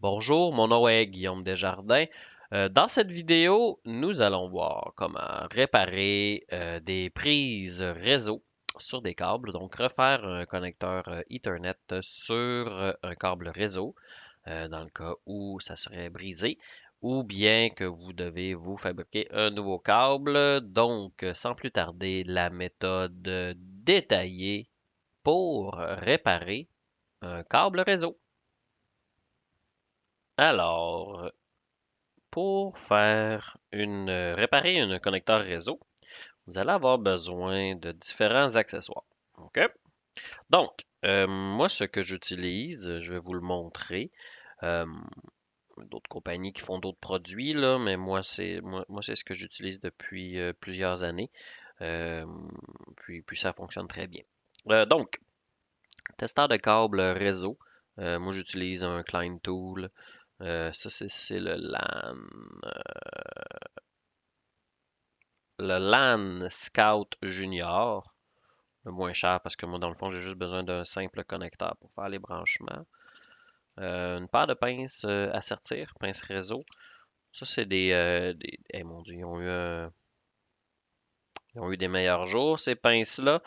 Bonjour, mon nom est Guillaume Desjardins. Dans cette vidéo, nous allons voir comment réparer des prises réseau sur des câbles, donc refaire un connecteur Ethernet sur un câble réseau, dans le cas où ça serait brisé, ou bien que vous devez vous fabriquer un nouveau câble. Donc, sans plus tarder, la méthode détaillée pour réparer un câble réseau. Alors, pour réparer un connecteur réseau, vous allez avoir besoin de différents accessoires. OK? Donc, moi, ce que j'utilise, je vais vous le montrer. Euh, D'autres compagnies qui font d'autres produits, là, mais moi, c'est ce que j'utilise depuis plusieurs années. Euh, puis ça fonctionne très bien. Donc, testeur de câble réseau. Moi, j'utilise un Klein Tool. Ça, c'est le LAN Scout Junior, le moins cher parce que moi, dans le fond, j'ai juste besoin d'un simple connecteur pour faire les branchements. Une paire de pinces à sertir, pinces réseau. Ça, c'est mon Dieu, ils ont eu des meilleurs jours, ces pinces-là.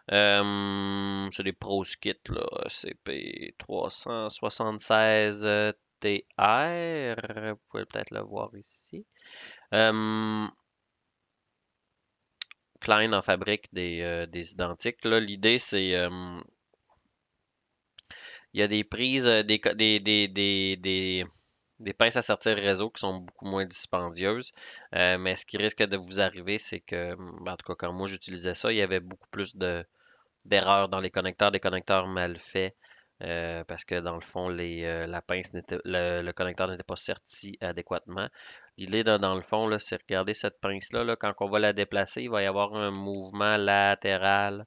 C'est des ProSkit, là, CP376 TR. Vous pouvez peut-être le voir ici. Euh, Klein en fabrique des identiques. Là, l'idée, c'est il y a des prises, des pinces à sortir réseau qui sont beaucoup moins dispendieuses. Mais ce qui risque de vous arriver, c'est que, en tout cas, quand moi j'utilisais ça, il y avait beaucoup plus d'erreurs dans les connecteurs, des connecteurs mal faits. Parce que dans le fond, le connecteur n'était pas serti adéquatement. L'idée dans le fond, là, c'est regarder cette pince-là, là, quand on va la déplacer, il va y avoir un mouvement latéral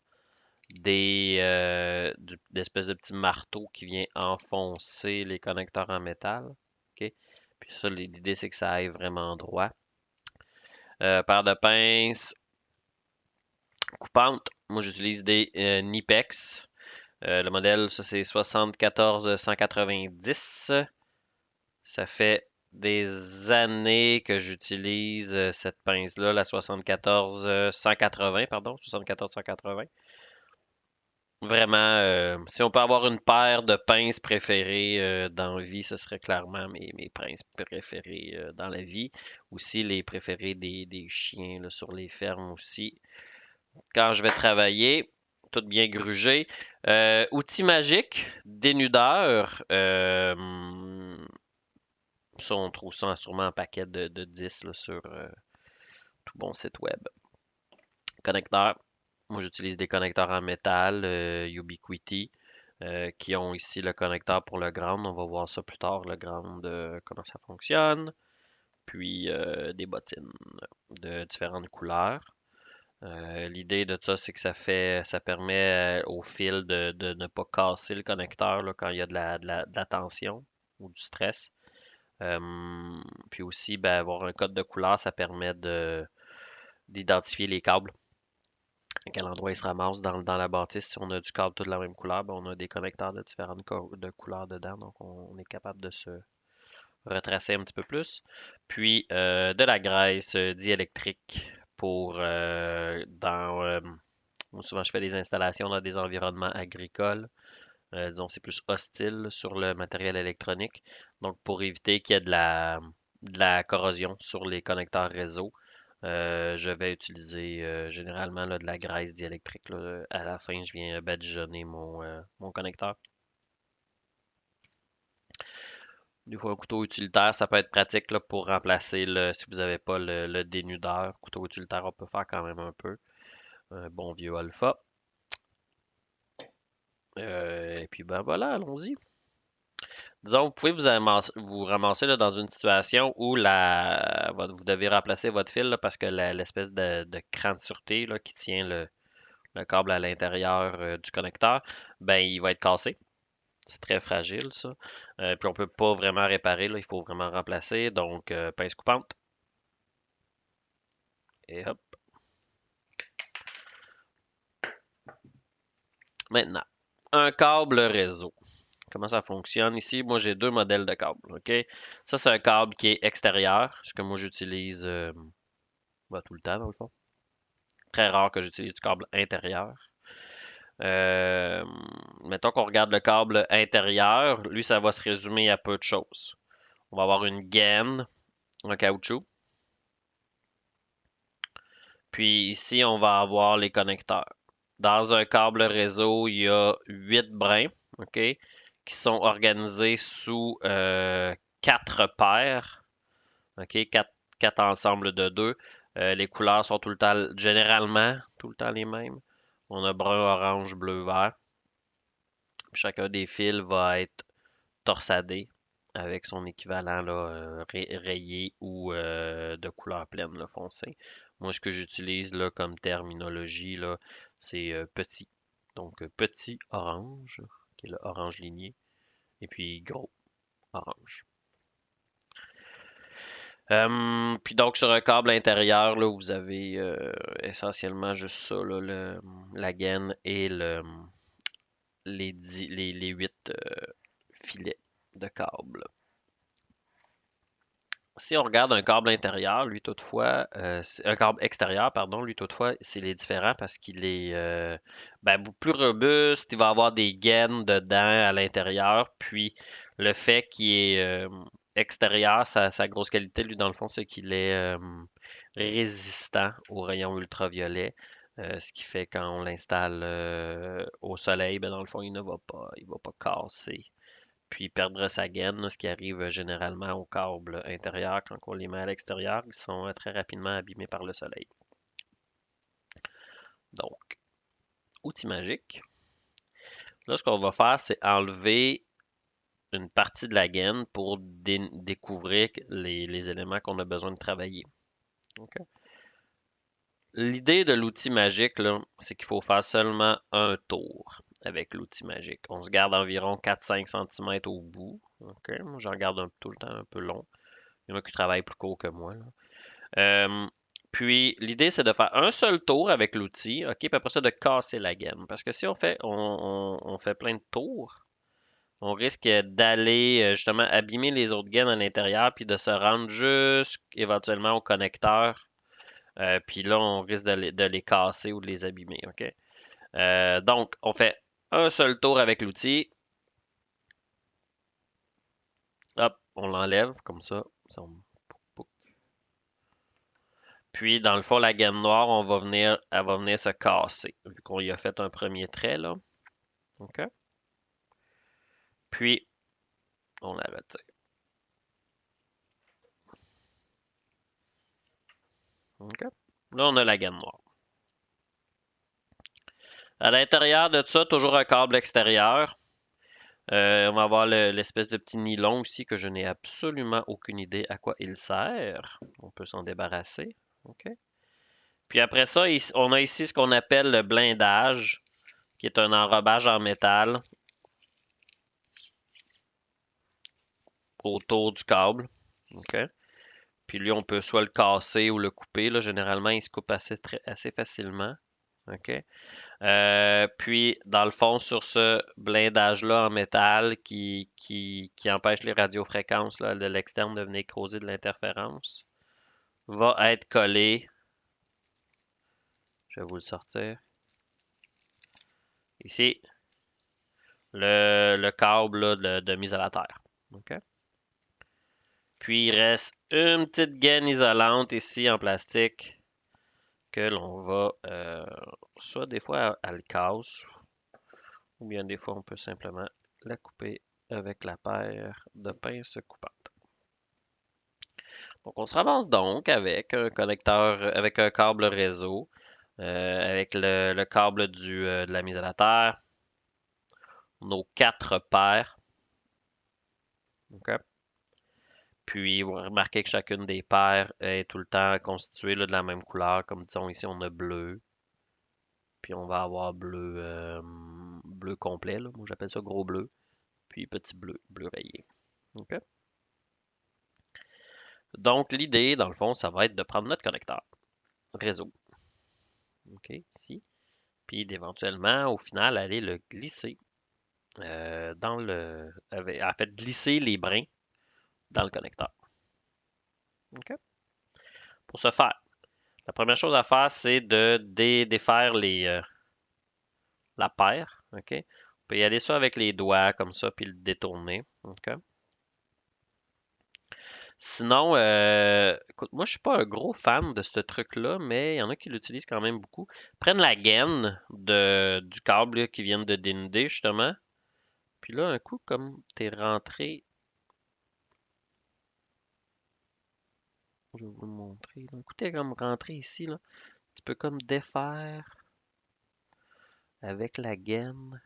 d'espèces de petits marteaux qui vient enfoncer les connecteurs en métal. OK? Puis ça, l'idée, c'est que ça aille vraiment droit. Paire de pinces coupantes. Moi, j'utilise des Nipex. Le modèle, ça, c'est 74-190. Ça fait des années que j'utilise cette pince-là, la 74-180, pardon, 74-180. Vraiment, si on peut avoir une paire de pinces préférées dans la vie, ce serait clairement mes pinces préférées dans la vie. Aussi les préférées des chiens là, sur les fermes aussi. Quand je vais travailler, tout bien grugé. Outil magique, dénudeur. Ça, on trouve ça sûrement en paquet de 10 là, sur tout bon site web. Connecteur. Moi, j'utilise des connecteurs en métal, Ubiquiti, qui ont ici le connecteur pour le ground. On va voir ça plus tard, le ground, comment ça fonctionne. Puis des bottines de différentes couleurs. L'idée de ça, c'est que ça permet au fil de ne pas casser le connecteur là, quand il y a de la tension ou du stress. Puis aussi, ben, avoir un code de couleur, ça permet d'identifier les câbles, à quel endroit ils se ramassent dans la bâtisse. Si on a du câble tout de la même couleur, ben, on a des connecteurs de différentes de couleurs dedans, donc on est capable de se retracer un petit peu plus. Puis de la graisse diélectrique pour moi, souvent je fais des installations dans des environnements agricoles. Disons, c'est plus hostile sur le matériel électronique. Donc, pour éviter qu'il y ait de la corrosion sur les connecteurs réseau, je vais utiliser généralement là, de la graisse diélectrique. Là. À la fin, je viens badigeonner mon connecteur. Des fois, un couteau utilitaire, ça peut être pratique là, pour remplacer si vous n'avez pas le dénudeur. Couteau utilitaire, on peut faire quand même un peu. Un bon vieux alpha. Et puis ben voilà, allons-y. Disons, vous pouvez vous ramasser là, dans une situation où vous devez remplacer votre fil là, parce que l'espèce de cran de sûreté là, qui tient le câble à l'intérieur du connecteur, ben il va être cassé. C'est très fragile, ça. Puis on peut pas vraiment réparer, là, il faut vraiment remplacer. Donc, pince coupante. Et hop. Maintenant, un câble réseau. Comment ça fonctionne? Ici, moi, j'ai deux modèles de câbles. OK? Ça, c'est un câble qui est extérieur, ce que moi, j'utilise tout le temps, dans le fond. Très rare que j'utilise du câble intérieur. Euh, Mettons qu'on regarde le câble intérieur, lui, ça va se résumer à peu de choses. On va avoir une gaine en caoutchouc. Puis ici, on va avoir les connecteurs. Dans un câble réseau, il y a 8 brins, OK, qui sont organisés sous 4 paires, OK, 4 ensembles de 2. Les couleurs sont tout le temps, généralement, tout le temps les mêmes. On a brun, orange, bleu, vert. Chacun des fils va être torsadé avec son équivalent là, rayé ou de couleur pleine là, foncée. Moi, ce que j'utilise là, comme terminologie, là, c'est petit. Donc, petit orange, qui est le orange ligné, et puis gros orange. Puis donc, sur un câble intérieur, là, vous avez essentiellement juste ça, là, la gaine et les 8 filets de câble. Si on regarde un câble intérieur, lui toutefois, un câble extérieur, pardon, lui toutefois, c'est les différent parce qu'il est plus robuste, il va avoir des gaines dedans à l'intérieur, puis le fait qu'il est extérieur, sa grosse qualité, lui, dans le fond, c'est qu'il est résistant aux rayons ultraviolets, ce qui fait quand on l'installe au soleil, ben, dans le fond, il va pas casser puis perdre sa gaine, là, ce qui arrive généralement aux câbles intérieurs quand on les met à l'extérieur, ils sont très rapidement abîmés par le soleil. Donc, outil magique. Là, ce qu'on va faire, c'est enlever une partie de la gaine pour découvrir les éléments qu'on a besoin de travailler. Okay? L'idée de l'outil magique, là, c'est qu'il faut faire seulement un tour avec l'outil magique. On se garde environ 4-5 cm au bout. Okay? Moi, j'en garde tout le temps un peu long. Il y en a qui travaillent plus court que moi, là. Puis l'idée, c'est de faire un seul tour avec l'outil, OK, puis après ça, de casser la gaine. Parce que si on fait plein de tours, on risque d'aller justement abîmer les autres gaines à l'intérieur, puis de se rendre éventuellement au connecteur. Puis là, on risque de les casser ou de les abîmer, OK? Donc, on fait un seul tour avec l'outil. Hop, on l'enlève comme ça. Puis, dans le fond, la gaine noire, elle va venir se casser, vu qu'on y a fait un premier trait, là. OK? Puis, on la retire. OK? Là, on a la gaine noire. À l'intérieur de ça, toujours un câble extérieur. On va avoir l'espèce de petit nylon aussi que je n'ai absolument aucune idée à quoi il sert. On peut s'en débarrasser. OK? Puis après ça, on a ici ce qu'on appelle le blindage, qui est un enrobage en métal autour du câble. OK? Puis lui, on peut soit le casser ou le couper. Là. Généralement, il se coupe assez facilement. OK? Puis, dans le fond, sur ce blindage-là en métal qui empêche les radiofréquences là, de l'externe de venir causer de l'interférence, va être collé. Je vais vous le sortir. Ici, le câble là, de mise à la terre. OK? Puis, il reste une petite gaine isolante ici en plastique que l'on va soit des fois elle casse ou bien des fois on peut simplement la couper avec la paire de pinces coupantes. Donc on se ramasse donc avec un connecteur, avec un câble réseau, avec le câble de la mise à la terre, nos 4 paires. Okay? Puis vous remarquez que chacune des paires est tout le temps constituée là, de la même couleur, comme disons ici on a bleu, puis on va avoir bleu complet, là. Moi j'appelle ça gros bleu, puis petit bleu, bleu rayé. OK? Donc l'idée, dans le fond, ça va être de prendre notre connecteur réseau. OK, ici. Puis d'éventuellement, au final, aller le glisser en fait, glisser les brins dans le connecteur. OK? Pour ce faire, la première chose à faire, c'est de défaire la paire. OK? On peut y aller soit avec les doigts, comme ça, puis le détourner. OK? Sinon, écoute, moi, je suis pas un gros fan de ce truc-là, mais il y en a qui l'utilisent quand même beaucoup. Prennent la gaine du câble là, qui viennent de dénuder, justement. Puis là, un coup, comme t'es rentré, je vais vous le montrer. Là. Un coup, t'es comme rentré ici, là. Tu peux comme défaire avec la gaine.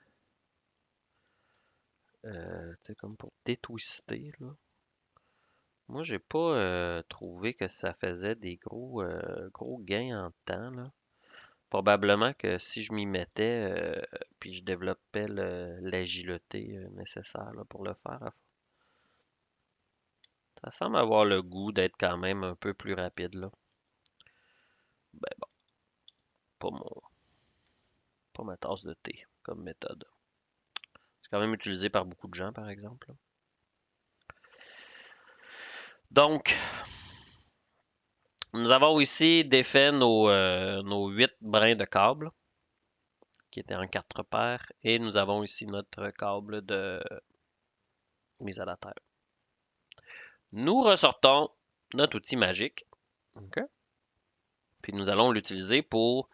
Tu sais, comme pour détwister, là. Moi, j'ai pas trouvé que ça faisait des gros gains en temps, là. Probablement que si je m'y mettais, puis je développais l'agilité nécessaire là, pour le faire, ça semble avoir le goût d'être quand même un peu plus rapide, là. Ben bon, pas mon, pas ma tasse de thé comme méthode. C'est quand même utilisé par beaucoup de gens, par exemple. Là. Donc, nous avons ici défait nos 8 brins de câble qui étaient en 4 paires et nous avons ici notre câble de mise à la terre. Nous ressortons notre outil magique. OK? Puis nous allons l'utiliser pour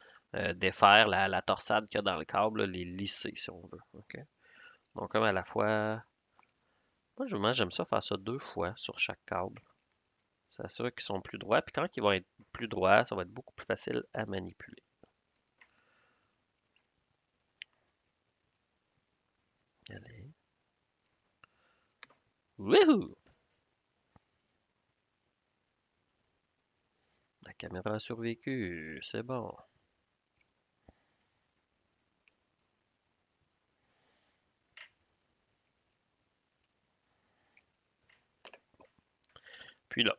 défaire la torsade qu'il y a dans le câble, les lisser si on veut. OK? Donc comme à la fois, moi j'aime ça faire ça 2 fois sur chaque câble. Ça s'assure qu'ils sont plus droits. Puis quand ils vont être plus droits, ça va être beaucoup plus facile à manipuler. Allez. Wouhou! La caméra a survécu, c'est bon. Puis là,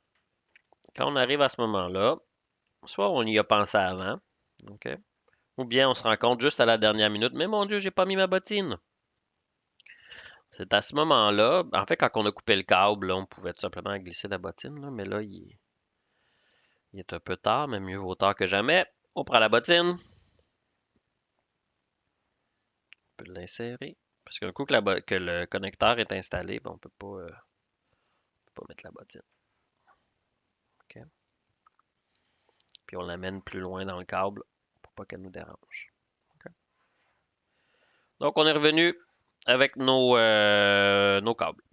quand on arrive à ce moment-là, soit on y a pensé avant, OK? Ou bien on se rend compte juste à la dernière minute, mais mon Dieu, j'ai pas mis ma bottine. C'est à ce moment-là, en fait, quand on a coupé le câble, là, on pouvait tout simplement glisser la bottine, là, mais là, il est un peu tard, mais mieux vaut tard que jamais. On prend la bottine, on peut l'insérer. Parce qu'un coup que le connecteur est installé, ben, on peut pas mettre la bottine. OK? Puis on l'amène plus loin dans le câble pour pas qu'elle nous dérange. OK? Donc on est revenu avec nos câbles.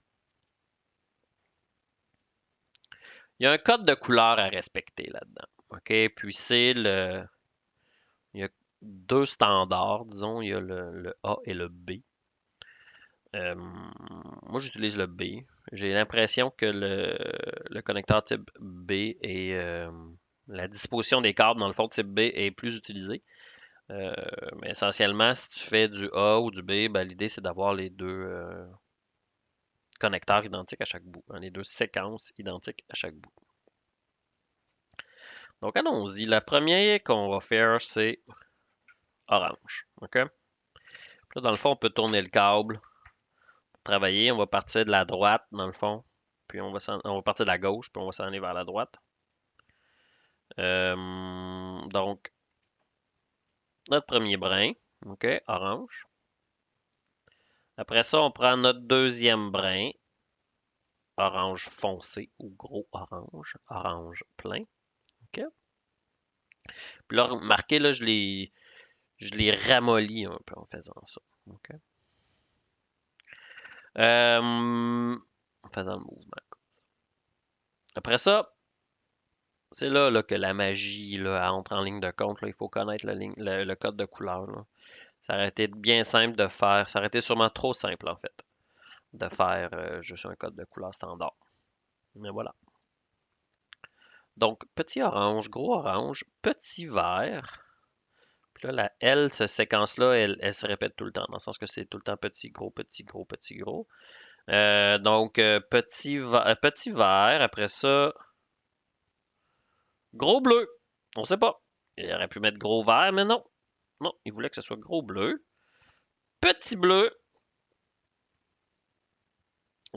Il y a un code de couleur à respecter là-dedans. OK? Puis il y a 2 standards, disons. Il y a le A et le B. Moi, j'utilise le B. J'ai l'impression que le connecteur type B et la disposition des câbles dans le fond type B est plus utilisée. Mais essentiellement, si tu fais du A ou du B, ben, l'idée c'est d'avoir les 2 connecteurs identiques à chaque bout, hein, les 2 séquences identiques à chaque bout. Donc allons-y. La première qu'on va faire, c'est orange. OK? Puis là, dans le fond, on peut tourner le câble pour travailler. On va partir de la droite, dans le fond. Puis on va partir de la gauche, puis on va s'en aller vers la droite. Donc, notre premier brin, OK, orange. Après ça, on prend notre deuxième brin, orange foncé ou gros orange plein. OK? Puis là, remarquez, là, je l'ai ramolli un peu en faisant ça. OK? En faisant le mouvement. Après ça, c'est là que la magie là, entre en ligne de compte. Là. Il faut connaître le code de couleur. Là. Ça aurait été bien simple de faire. Ça aurait été sûrement trop simple, en fait, de faire juste un code de couleur standard. Mais voilà. Donc, petit orange, gros orange, petit vert. Puis là, la L, cette séquence-là, elle se répète tout le temps, dans le sens que c'est tout le temps petit, gros, petit, gros, petit, gros. Donc, petit vert, après ça, gros bleu. On sait pas. Il aurait pu mettre gros vert, mais non. Non, il voulait que ce soit gros bleu. Petit bleu.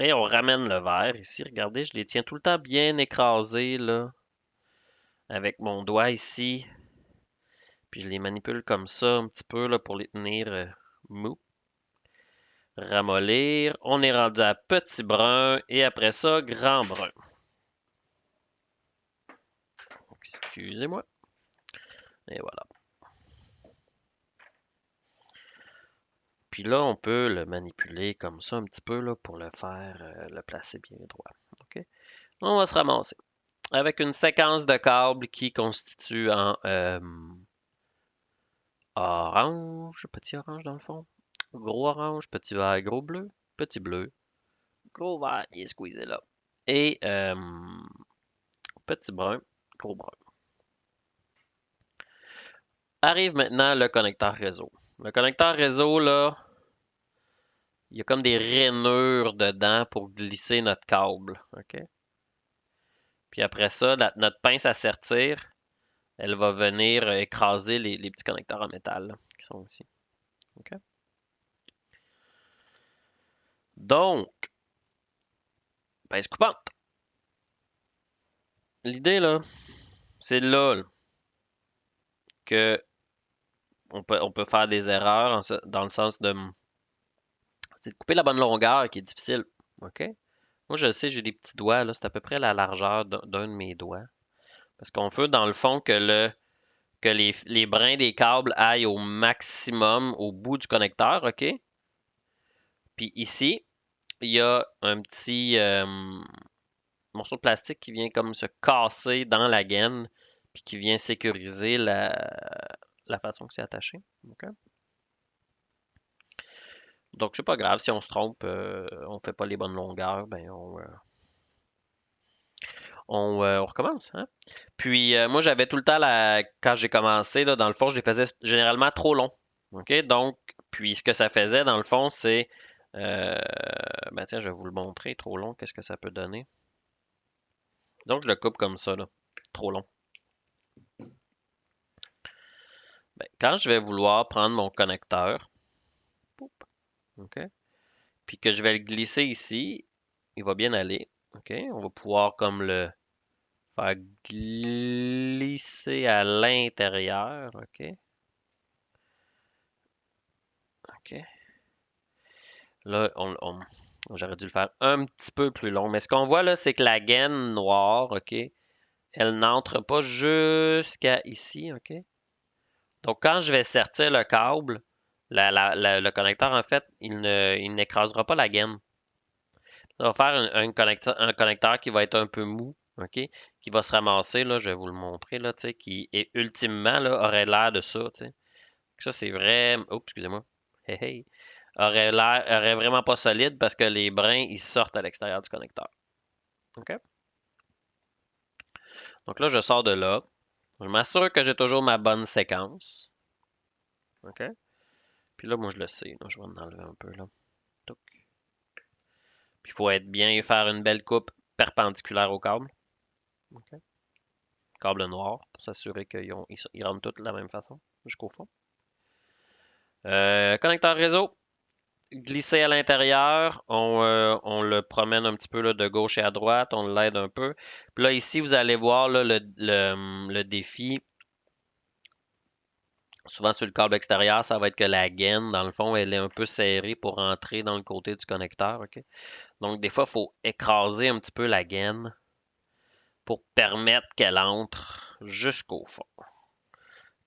Et on ramène le verre ici. Regardez, je les tiens tout le temps bien écrasés là, avec mon doigt ici. Puis je les manipule comme ça un petit peu là, pour les tenir mous. Ramollir. On est rendu à petit brun et après ça, grand brun. Excusez-moi. Et voilà. Puis là, on peut le manipuler comme ça un petit peu là, pour le faire, le placer bien droit. OK? On va se ramasser avec une séquence de câbles qui constitue en orange, petit orange dans le fond, gros orange, petit vert, gros bleu, gros vert, il est squeezé là. Et petit brun, gros brun. Arrive maintenant le connecteur réseau. Le connecteur réseau, là, il y a comme des rainures dedans pour glisser notre câble. OK? Puis après ça, notre pince à sertir, elle va venir écraser les petits connecteurs en métal là, qui sont ici. OK? Donc, pince coupante. L'idée, là, c'est là que on peut faire des erreurs dans le sens de c'est de couper la bonne longueur qui est difficile. OK? Moi, je sais, j'ai des petits doigts, là, c'est à peu près la largeur d'un de mes doigts. Parce qu'on veut, dans le fond, que les brins des câbles aillent au maximum au bout du connecteur, OK? Puis ici, il y a un petit morceau de plastique qui vient comme se casser dans la gaine, puis qui vient sécuriser la façon que c'est attaché. OK? Donc, c'est pas grave si on se trompe, on fait pas les bonnes longueurs, ben on recommence. Hein? Puis moi, j'avais tout le temps, quand j'ai commencé, là, dans le fond, je les faisais généralement trop longs. OK? Donc, puis ce que ça faisait, dans le fond, c'est. euh, ben tiens, je vais vous le montrer. Trop long, qu'est-ce que ça peut donner? Donc, je le coupe comme ça, là. Trop long. Ben, quand je vais vouloir prendre mon connecteur, OK? Puis que je vais le glisser ici, il va bien aller. OK? On va pouvoir comme le faire glisser à l'intérieur. OK? OK? Là, j'aurais dû le faire un petit peu plus long. Mais ce qu'on voit là, c'est que la gaine noire, OK, elle n'entre pas jusqu'à ici, OK? Donc, quand je vais sortir le câble, le connecteur, en fait, il n'écrasera pas la gaine. Ça va faire un connecteur qui va être un peu mou, OK? Qui va se ramasser, là, je vais vous le montrer, là, tu sais, qui est ultimement, là, aurait l'air de ça, tu sais. Ça, c'est vrai. Oups, excusez-moi. Hey, hey. Aurait vraiment pas solide parce que les brins, ils sortent à l'extérieur du connecteur. OK? Donc là, je sors de là. Je m'assure que j'ai toujours ma bonne séquence. OK? Puis là, moi, je le sais. Là, je vais en enlever un peu, là. Touc. Puis il faut être bien et faire une belle coupe perpendiculaire au câble. OK? Câble noir pour s'assurer qu'ils rentrent tous de la même façon jusqu'au fond. Connecteur réseau. Glisser à l'intérieur, on le promène un petit peu là, de gauche et à droite, on l'aide un peu. Puis là, ici, vous allez voir là, le défi. Souvent sur le câble extérieur, ça va être que la gaine, dans le fond, elle est un peu serrée pour entrer dans le côté du connecteur. OK? Donc, des fois, il faut écraser un petit peu la gaine pour permettre qu'elle entre jusqu'au fond.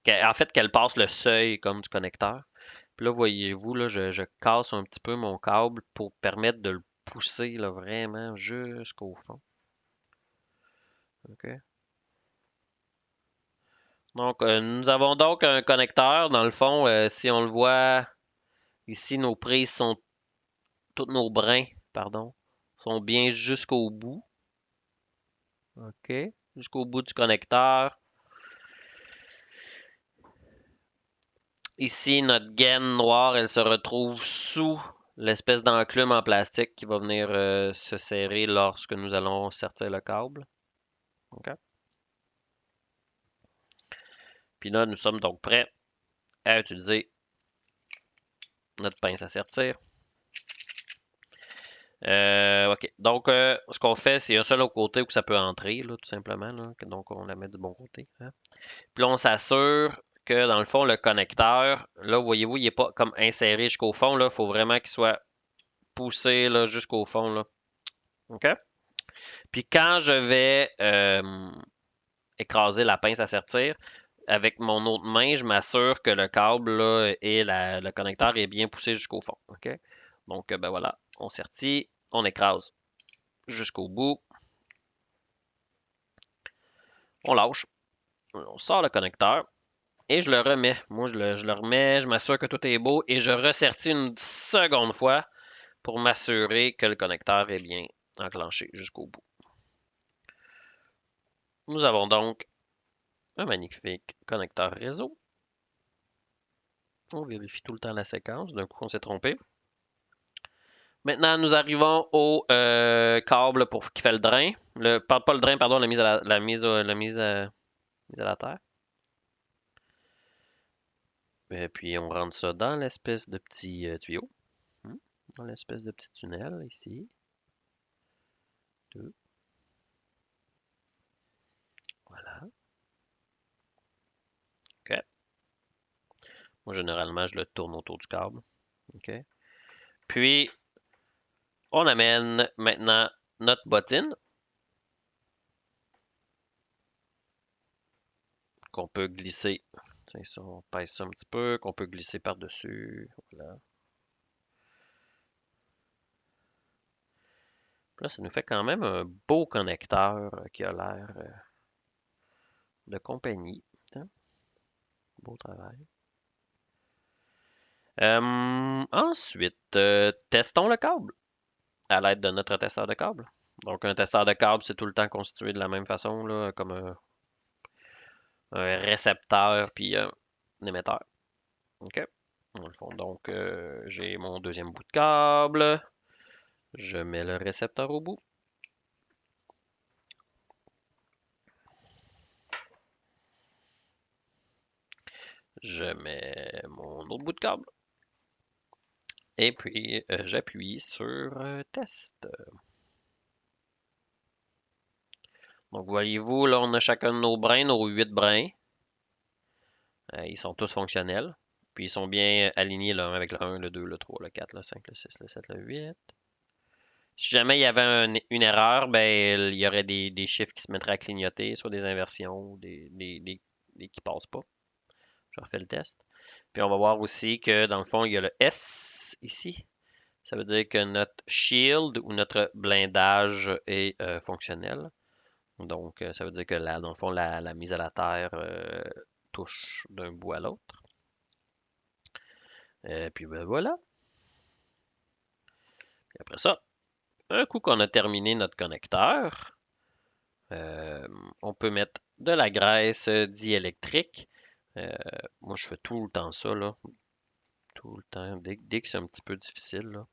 En fait, qu'elle passe le seuil comme du connecteur. Puis là, voyez-vous, là, je casse un petit peu mon câble pour permettre de le pousser là, vraiment jusqu'au fond. OK? Donc, nous avons donc un connecteur. Dans le fond, si on le voit ici, nos prises sont, tous nos brins, pardon, sont bien jusqu'au bout. OK? Jusqu'au bout du connecteur. Ici, notre gaine noire, elle se retrouve sous l'espèce d'enclume en plastique qui va venir se serrer lorsque nous allons sortir le câble. OK? Puis là, nous sommes donc prêts à utiliser notre pince à sertir. OK. Donc, ce qu'on fait, c'est un seul autre côté où ça peut entrer, là, tout simplement. Là. Donc, on la met du bon côté. Hein. Puis là, on s'assure que, dans le fond, le connecteur, là, voyez-vous, il n'est pas comme inséré jusqu'au fond. Là. Il faut vraiment qu'il soit poussé là, jusqu'au fond. Là. OK? Puis quand je vais écraser la pince à sertir, avec mon autre main, je m'assure que le câble là, et le connecteur est bien poussé jusqu'au fond. OK? Donc, ben voilà, on sertit, on écrase jusqu'au bout, on lâche, on sort le connecteur et je le remets. Moi, je le remets, je m'assure que tout est beau et je ressertis une seconde fois pour m'assurer que le connecteur est bien enclenché jusqu'au bout. Nous avons donc un magnifique connecteur réseau. On vérifie tout le temps la séquence. D'un coup, on s'est trompé. Maintenant, nous arrivons au câble qui fait le drain. Pas le drain, pardon, la mise à mise à la terre. Et puis, on rentre ça dans l'espèce de petit tuyau. Dans l'espèce de petit tunnel, ici. Deux. Voilà. OK. Moi, généralement, je le tourne autour du câble. OK. Puis, on amène maintenant notre bottine qu'on peut glisser. Tiens, ça, on pèse ça un petit peu, qu'on peut glisser par-dessus. Voilà. Là, ça nous fait quand même un beau connecteur qui a l'air de compagnie. Hein? Beau travail. Ensuite, testons le câble à l'aide de notre testeur de câble. Donc, un testeur de câble, c'est tout le temps constitué de la même façon, là, comme un récepteur puis un émetteur. OK. Dans le fond, donc, j'ai mon deuxième bout de câble. Je mets le récepteur au bout. Je mets mon autre bout de câble. Et puis, j'appuie sur test. Donc, voyez-vous, là, on a chacun de nos brins, nos 8 brins. Ils sont tous fonctionnels. Puis, ils sont bien alignés l'un avec le 1, le 2, le 3, le 4, le 5, le 6, le 7, le 8. Si jamais il y avait une erreur, ben, il y aurait des chiffres qui se mettraient à clignoter, soit des inversions, des qui passent pas. Je refais le test. Puis, on va voir aussi que, dans le fond, il y a le S ici. Ça veut dire que notre shield ou notre blindage est fonctionnel. Donc, ça veut dire que dans le fond, la mise à la terre touche d'un bout à l'autre. Puis ben voilà. Puis après ça, un coup qu'on a terminé notre connecteur, euh, on peut mettre de la graisse diélectrique. Euh, Moi, je fais tout le temps ça, là. Tout le temps. Dès que c'est un petit peu difficile, là.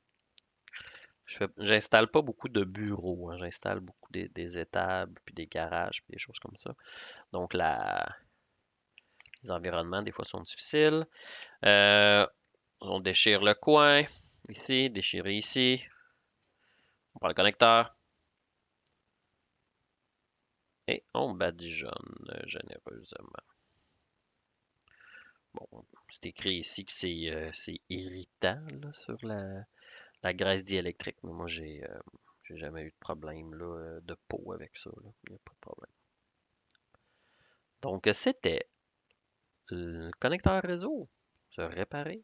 J'installe pas beaucoup de bureaux. Hein. J'installe beaucoup des étables, puis des garages, puis des choses comme ça. Donc, les environnements, des fois, sont difficiles. On déchire le coin, ici, déchirer ici. On prend le connecteur. Et on badigeonne généreusement. Bon, c'est écrit ici que c'est irritant là, sur la graisse diélectrique, mais moi, j'ai jamais eu de problème là, de peau avec ça. Il n'y a pas de problème. Donc, c'était le connecteur réseau se réparer.